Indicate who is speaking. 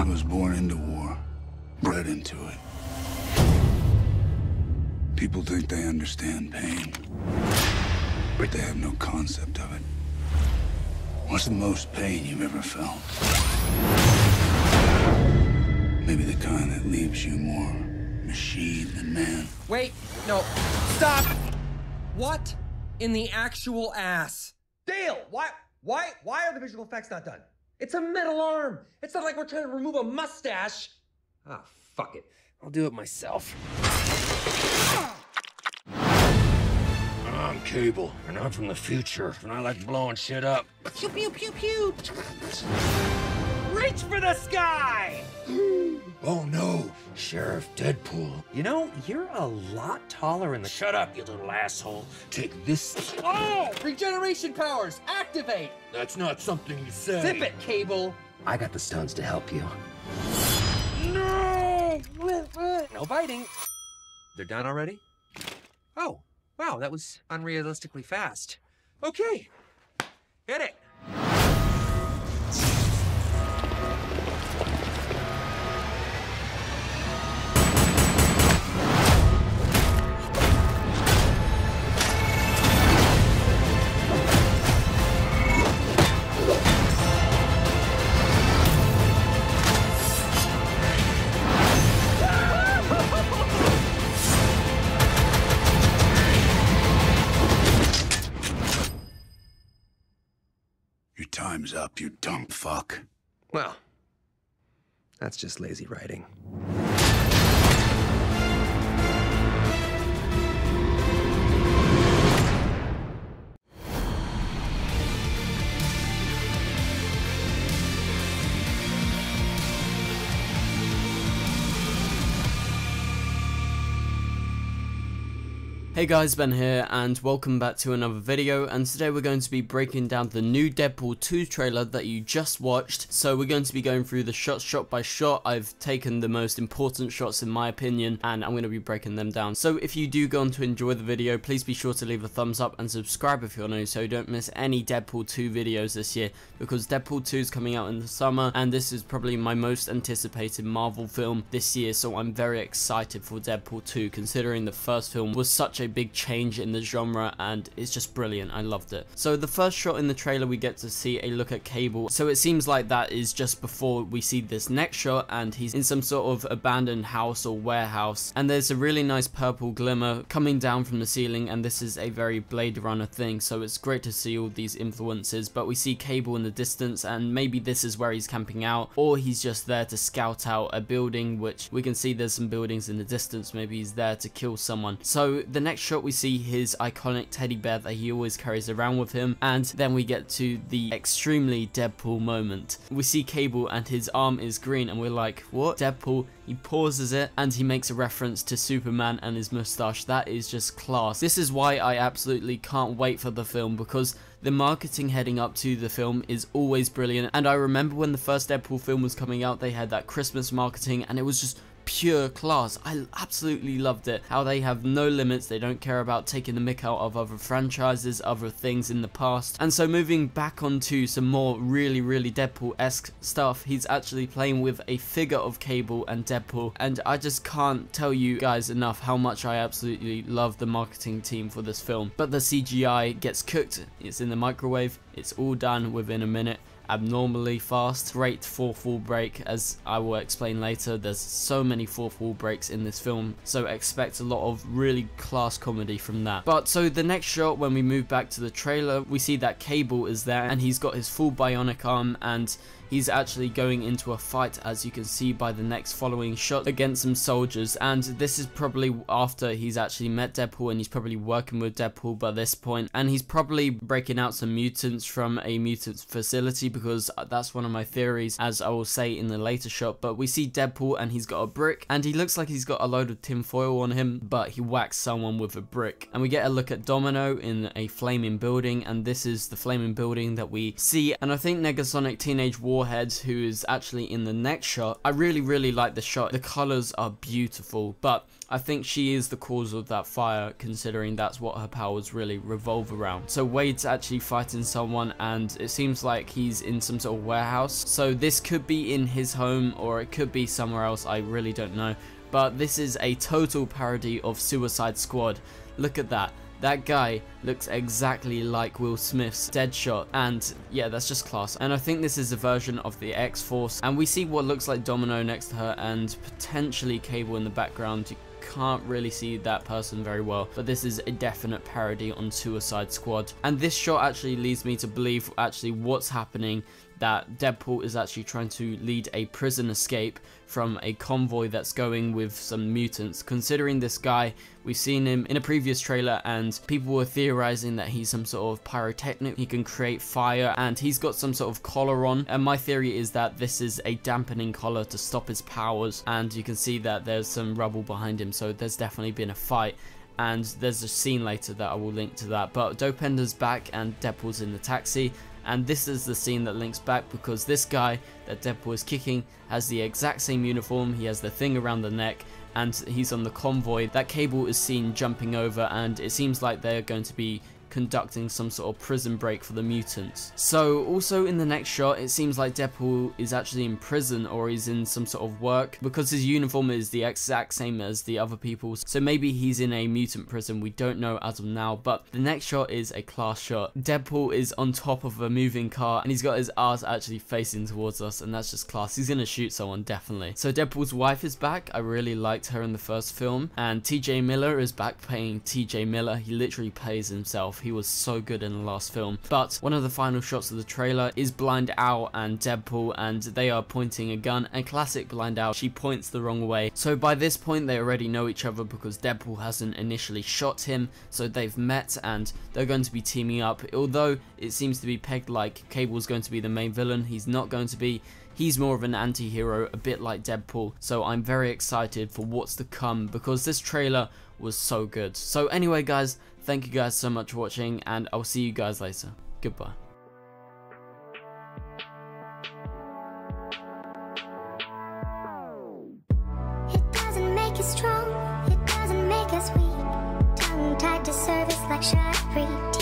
Speaker 1: was born into war, bred into it. People think they understand pain, but they have no concept of it. What's the most pain you've ever felt? Maybe the kind that leaves you more machine than man.
Speaker 2: Wait, no, stop! What in the actual ass? Dale, why are the visual effects not done? It's a metal arm. It's not like we're trying to remove a mustache. Ah, fuck it. I'll do it myself.
Speaker 3: I'm Cable, and I'm from the future, and I like blowing shit up.
Speaker 2: Pew, pew, pew, pew. Reach for the sky!
Speaker 3: Oh no, Sheriff Deadpool.
Speaker 2: You know, you're a lot taller in the...
Speaker 3: Shut up, you little asshole. Take this.
Speaker 2: Oh! Regeneration powers, activate!
Speaker 3: That's not something you say.
Speaker 2: Zip it, Cable! I got the stones to help you.
Speaker 3: No!
Speaker 2: No biting. They're done already? Oh, wow, that was unrealistically fast. Okay, hit it.
Speaker 1: Your time's up, you dumb fuck.
Speaker 2: Well, that's just lazy writing.
Speaker 4: Hey guys, Ben here and welcome back to another video, and today we're going to be breaking down the new Deadpool 2 trailer that you just watched. So we're going to be going through the shots shot by shot. I've taken the most important shots in my opinion and I'm going to be breaking them down. So if you do go on to enjoy the video, please be sure to leave a thumbs up and subscribe if you're new so you don't miss any Deadpool 2 videos this year, because Deadpool 2 is coming out in the summer and this is probably my most anticipated Marvel film this year, so I'm very excited for Deadpool 2 considering the first film was such a big change in the genre and it's just brilliant. I loved it. So the first shot in the trailer we get to see a look at Cable, so it seems like that is just before we see this next shot and he's in some sort of abandoned house or warehouse, and there's a really nice purple glimmer coming down from the ceiling, and this is a very Blade Runner thing, so it's great to see all these influences. But we see Cable in the distance and maybe this is where he's camping out, or he's just there to scout out a building, which we can see there's some buildings in the distance. Maybe he's there to kill someone. So the next shot we see his iconic teddy bear that he always carries around with him, and then we get to the extremely Deadpool moment. We see Cable and his arm is green and we're like, what? Deadpool? He pauses it and he makes a reference to Superman and his mustache. That is just class. This is why I absolutely can't wait for the film, because the marketing heading up to the film is always brilliant. And I remember when the first Deadpool film was coming out, they had that Christmas marketing and it was just pure class. I absolutely loved it. How they have no limits, they don't care about taking the mick out of other franchises, other things in the past. And so moving back onto some more really Deadpool-esque stuff, he's actually playing with a figure of Cable and Deadpool, and I just can't tell you guys enough how much I absolutely love the marketing team for this film. But the CGI gets cooked, it's in the microwave, it's all done within a minute. Abnormally fast, great fourth wall break, as I will explain later. There's so many fourth wall breaks in this film, so expect a lot of really class comedy from that. But so the next shot, when we move back to the trailer, we see that Cable is there and he's got his full bionic arm and he's actually going into a fight, as you can see by the next following shot, against some soldiers. And this is probably after he's actually met Deadpool and he's probably working with Deadpool by this point, and he's probably breaking out some mutants from a mutant facility, because that's one of my theories, as I will say in the later shot. But we see Deadpool and he's got a brick and he looks like he's got a load of tin foil on him, but he whacks someone with a brick. And we get a look at Domino in a flaming building, and this is the flaming building that we see. And I think Negasonic Teenage War Warhead, who is actually in the next shot. I really like the shot. The colors are beautiful, but I think she is the cause of that fire, considering that's what her powers really revolve around. So Wade's actually fighting someone, and it seems like he's in some sort of warehouse. So this could be in his home, or it could be somewhere else. I really don't know. But this is a total parody of Suicide Squad. Look at that. That guy looks exactly like Will Smith's Deadshot, and yeah, that's just class. And I think this is a version of the X-Force, and we see what looks like Domino next to her and potentially Cable in the background. You can't really see that person very well, but this is a definite parody on Suicide Squad. And this shot actually leads me to believe actually what's happening, that Deadpool is actually trying to lead a prison escape from a convoy that's going with some mutants. Considering this guy, we've seen him in a previous trailer and people were theorizing that he's some sort of pyrotechnic, he can create fire, and he's got some sort of collar on, and my theory is that this is a dampening collar to stop his powers. And you can see that there's some rubble behind him, so there's definitely been a fight. And there's a scene later that I will link to that. But Dopender's back and Deadpool's in the taxi, and this is the scene that links back, because this guy that Deadpool is kicking has the exact same uniform. He has the thing around the neck, and he's on the convoy that Cable is seen jumping over, and it seems like they're going to be conducting some sort of prison break for the mutants. So also in the next shot, it seems like Deadpool is actually in prison, or he's in some sort of work, because his uniform is the exact same as the other people's. So maybe he's in a mutant prison, we don't know as of now. But the next shot is a class shot. Deadpool is on top of a moving car, and he's got his ass actually facing towards us, and that's just class. He's gonna shoot someone, definitely. So Deadpool's wife is back. I really liked her in the first film, and TJ Miller is back playing TJ Miller. He literally plays himself. He was so good in the last film. But one of the final shots of the trailer is Blind Owl and Deadpool, and they are pointing a gun. And classic Blind Owl, she points the wrong way. So by this point they already know each other, because Deadpool hasn't initially shot him, so they've met and they're going to be teaming up. Although it seems to be pegged like Cable's going to be the main villain, he's not going to be. He's more of an anti-hero, a bit like Deadpool. So I'm very excited for what's to come, because this trailer was so good. So anyway guys, thank you guys so much for watching, and I'll see you guys later. Goodbye.
Speaker 5: It doesn't make us strong, it doesn't make us weak. Tongue tied to service like shark free.